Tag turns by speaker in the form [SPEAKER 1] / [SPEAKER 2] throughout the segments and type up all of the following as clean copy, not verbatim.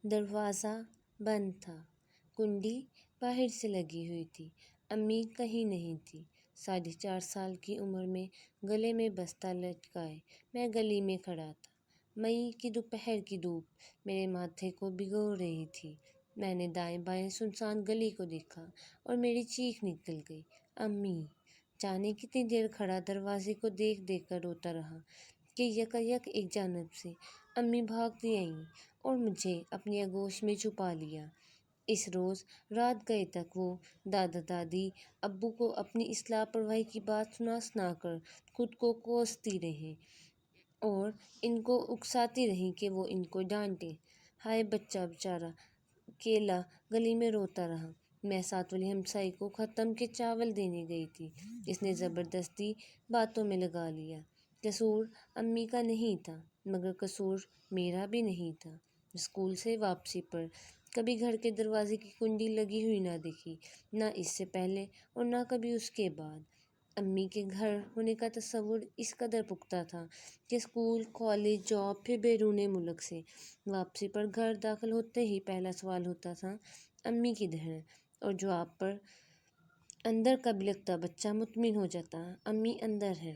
[SPEAKER 1] دروازہ بند تھا، کنڈی باہر سے لگی ہوئی تھی، امی کہیں نہیں تھی۔ 4.5 سال کی عمر میں گلے میں بستہ لٹکائے میں گلی میں کھڑا تھا۔ مئی کی دوپہر کی دھوپ میرے ماتھے کو بھگو رہی تھی۔ میں نے دائیں بائیں سنسان گلی کو دیکھا اور میری چیخ نکل گئی، امی! جانے کتنی دیر کھڑا دروازے کو دیکھ دیکھ کر روتا رہا کہ یکایک ایک جانب سے امی بھاگتی آئیں اور مجھے اپنی آغوش میں چھپا لیا۔ اس روز رات گئے تک وہ دادا دادی ابو کو اپنی اس لاپرواہی کی بات سنا سنا کر خود کو کوستی رہیں اور ان کو اکساتی رہیں کہ وہ ان کو ڈانٹیں۔ ہائے بچہ بیچارہ کیلا گلی میں روتا رہا۔ میں ساتھ والی ہمسائی کو ختم کے چاول دینے گئی تھی، اس نے زبردستی باتوں میں لگا لیا۔ قصور امی کا نہیں تھا، مگر قصور میرا بھی نہیں تھا۔ اسکول سے واپسی پر کبھی گھر کے دروازے کی کنڈی لگی ہوئی نہ دیکھی، نہ اس سے پہلے اور نہ کبھی اس کے بعد۔ امی کے گھر ہونے کا تصور اس قدر پختہ تھا کہ اسکول، کالج، جاب، پھر بیرون ملک سے واپسی پر گھر داخل ہوتے ہی پہلا سوال ہوتا تھا، امی کدھر ہیں؟ اور جواب پر اندر کا بلکتا بچہ مطمئن ہو جاتا، امی اندر ہیں۔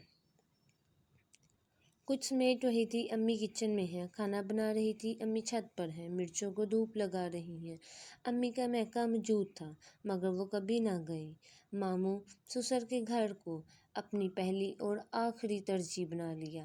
[SPEAKER 1] کچھ سمیٹ رہی تھی، امی کچن میں ہیں۔ کھانا بنا رہی تھی، امی چھت پر ہیں، مرچوں کو دھوپ لگا رہی ہیں۔ امی کا میکا موجود تھا، مگر وہ کبھی نہ گئیں۔ ماموں سسر کے گھر کو اپنی پہلی اور آخری ترجیح بنا لیا۔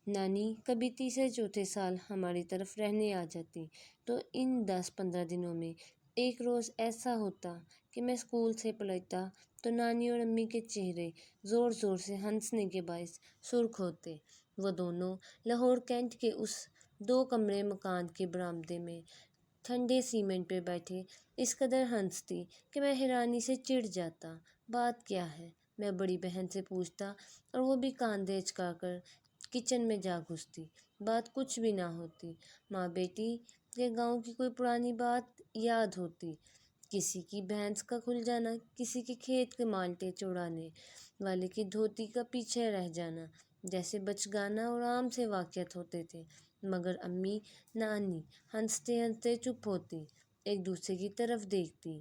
[SPEAKER 1] نانی کبھی تیسرے چوتھے سال ہماری طرف رہنے آ جاتی تو ان 10-15 دنوں میں ایک روز ایسا ہوتا کہ میں اسکول سے پلٹتا تو نانی اور امی کے چہرے زور زور سے ہنسنے کے باعث سرخ ہوتے۔ وہ دونوں لاہور کینٹ کے اس 2 کمرے مکان کے برآمدے میں ٹھنڈے سیمنٹ پہ بیٹھے اس قدر ہنستی کہ میں حیرانی سے چڑ جاتا۔ بات کیا ہے؟ میں بڑی بہن سے پوچھتا اور وہ بھی کان دھچکا کر کچن میں جا گھستی۔ بات کچھ بھی نہ ہوتی، ماں بیٹی کے گاؤں کی کوئی پرانی بات یاد ہوتی، کسی کی بھینس کا کھل جانا، کسی کے کھیت کے مالٹے چورانے والے کی دھوتی کا پیچھے رہ جانا، جیسے بچگانہ اور عام سے واقعات ہوتے تھے۔ مگر امی نانی ہنستے ہنستے چپ ہوتی، ایک دوسرے کی طرف دیکھتی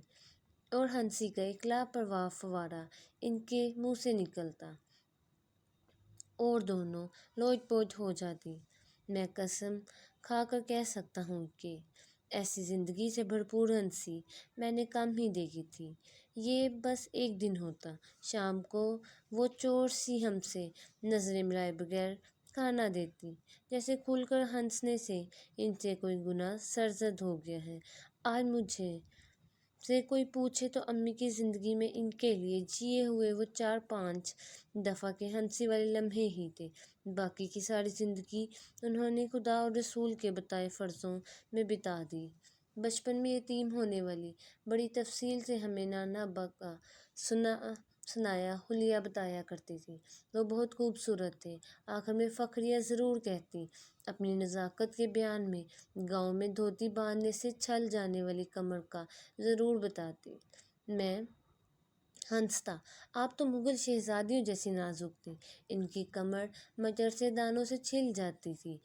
[SPEAKER 1] اور ہنسی کا ایک لاپرواہ فوارہ ان کے منہ سے نکلتا اور دونوں لوٹ پوٹ ہو جاتی۔ میں قسم کھا کر کہہ سکتا ہوں کہ ایسی زندگی سے بھرپور ہنسی میں نے کم ہی دیکھی تھی۔ یہ بس ایک دن ہوتا، شام کو وہ چور سی ہم سے نظریں ملائے بغیر کھانا دیتی، جیسے کھل کر ہنسنے سے ان سے کوئی گناہ سرزد ہو گیا ہے۔ آج مجھے سے کوئی پوچھے تو امی کی زندگی میں ان کے لیے جیے ہوئے وہ 4-5 دفعہ کے ہنسی والے لمحے ہی تھے، باقی کی ساری زندگی انہوں نے خدا اور رسول کے بتائے فرضوں میں بتا دی۔ بچپن میں یتیم ہونے والی بڑی تفصیل سے ہمیں نانا ابا کا سنایا حلیہ بتایا کرتی تھی۔ وہ بہت خوبصورت تھے، آخر میں فخریہ ضرور کہتی، اپنی نزاکت کے بیان میں گاؤں میں دھوتی باندھنے سے چھل جانے والی کمر کا ضرور بتاتی۔ میں ہنستا، آپ تو مغل شہزادیوں جیسی نازک تھیں، ان کی کمر مٹر سے دانوں سے چھل جاتی تھی۔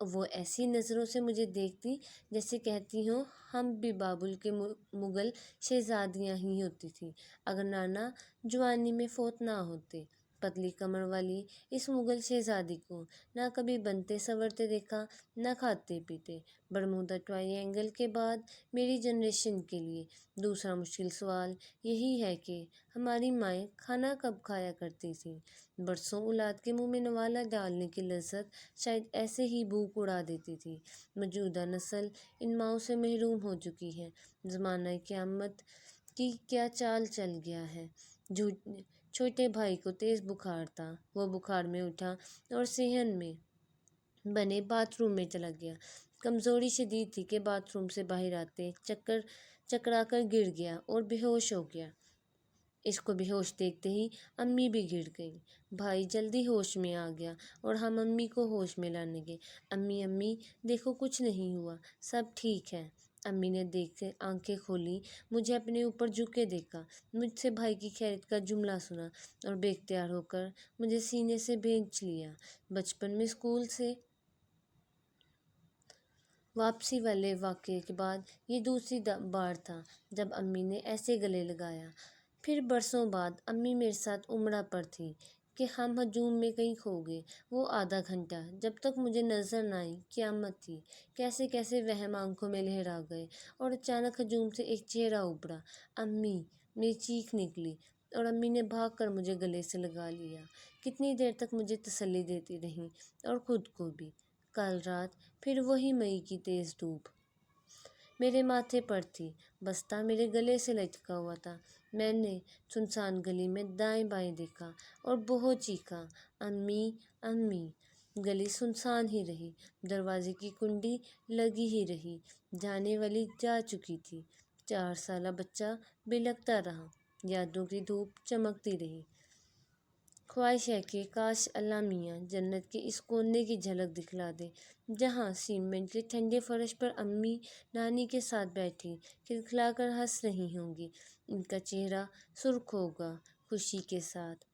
[SPEAKER 1] وہ ایسی نظروں سے مجھے دیکھتی جیسے کہتی ہوں ہم بھی بابل کے مغل شہزادیاں ہی ہوتی تھیں اگر نانا جوانی میں فوت نہ ہوتے۔ پتلی کمر والی اس مغل شہزادی کو نہ کبھی بنتے سنورتے دیکھا، نہ کھاتے پیتے۔ برمودا ٹرائی اینگل کے بعد میری جنریشن کے لیے دوسرا مشکل سوال یہی ہے کہ ہماری مائیں کھانا کب کھایا کرتی تھیں؟ برسوں اولاد کے منہ میں نوالا ڈالنے کی لذت شاید ایسے ہی بھوک اڑا دیتی تھی۔ موجودہ نسل ان ماؤں سے محروم ہو چکی ہے۔ زمانہ قیامت کی کیا چال چل گیا ہے۔ چھوٹے بھائی کو تیز بخار تھا، وہ بخار میں اٹھا اور صحن میں بنے باتھ روم میں چلا گیا۔ کمزوری شدید تھی کہ باتھ روم سے باہر آتے چکرا کر گر گیا اور بے ہوش ہو گیا۔ اس کو بے ہوش دیکھتے ہی امی بھی گر گئیں۔ بھائی جلدی ہوش میں آ گیا اور ہم امی کو ہوش میں لانے گئے۔ امی امی دیکھو کچھ نہیں ہوا، سب ٹھیک ہے۔ امی نے دیکھتے آنکھیں کھولیں، مجھے اپنے اوپر جھکے دیکھا، مجھ سے بھائی کی خیریت کا جملہ سنا اور بے اختیار ہو کر مجھے سینے سے بھینچ لیا۔ بچپن میں اسکول سے واپسی والے واقعے کے بعد یہ دوسری بار تھا جب امی نے ایسے گلے لگایا۔ پھر برسوں بعد امی میرے ساتھ عمرہ پر تھی کہ ہم ہجوم میں کہیں کھو گئے۔ وہ آدھا گھنٹہ جب تک مجھے نظر نہ آئی قیامت تھی۔ کیسے کیسے وہم آنکھوں میں لہرا گئے اور اچانک ہجوم سے ایک چہرہ ابھرا۔ امی! میری چیخ نکلی اور امی نے بھاگ کر مجھے گلے سے لگا لیا۔ کتنی دیر تک مجھے تسلی دیتی رہیں اور خود کو بھی۔ کل رات پھر وہی مئی کی تیز دھوپ میرے ماتھے پر تھی، بستہ میرے گلے سے لٹکا ہوا تھا۔ میں نے سنسان گلی میں دائیں بائیں دیکھا اور بہت چیخا، امی! امی! گلی سنسان ہی رہی، دروازے کی کنڈی لگی ہی رہی، جانے والی جا چکی تھی۔ 4 سالہ بچہ بلکتا رہا، یادوں کی دھوپ چمکتی رہی۔ خواہش ہے کہ کاش اللہ میاں جنت کے اس کونے کی جھلک دکھلا دے جہاں سیمنٹ کے ٹھنڈے فرش پر امی نانی کے ساتھ بیٹھی کھلکھلا کر ہنس رہی ہوں گی۔ ان کا چہرہ سرخ ہوگا خوشی کے ساتھ۔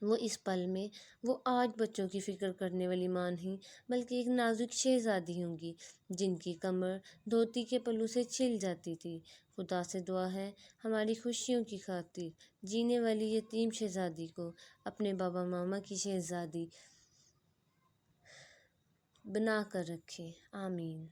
[SPEAKER 1] وہ اس پل میں وہ 8 بچوں کی فکر کرنے والی ماں نہیں بلکہ ایک نازک شہزادی ہوں گی جن کی کمر دھوتی کے پلو سے چھل جاتی تھی۔ خدا سے دعا ہے ہماری خوشیوں کی خاطر جینے والی یتیم شہزادی کو اپنے بابا ماما کی شہزادی بنا کر رکھے، آمین۔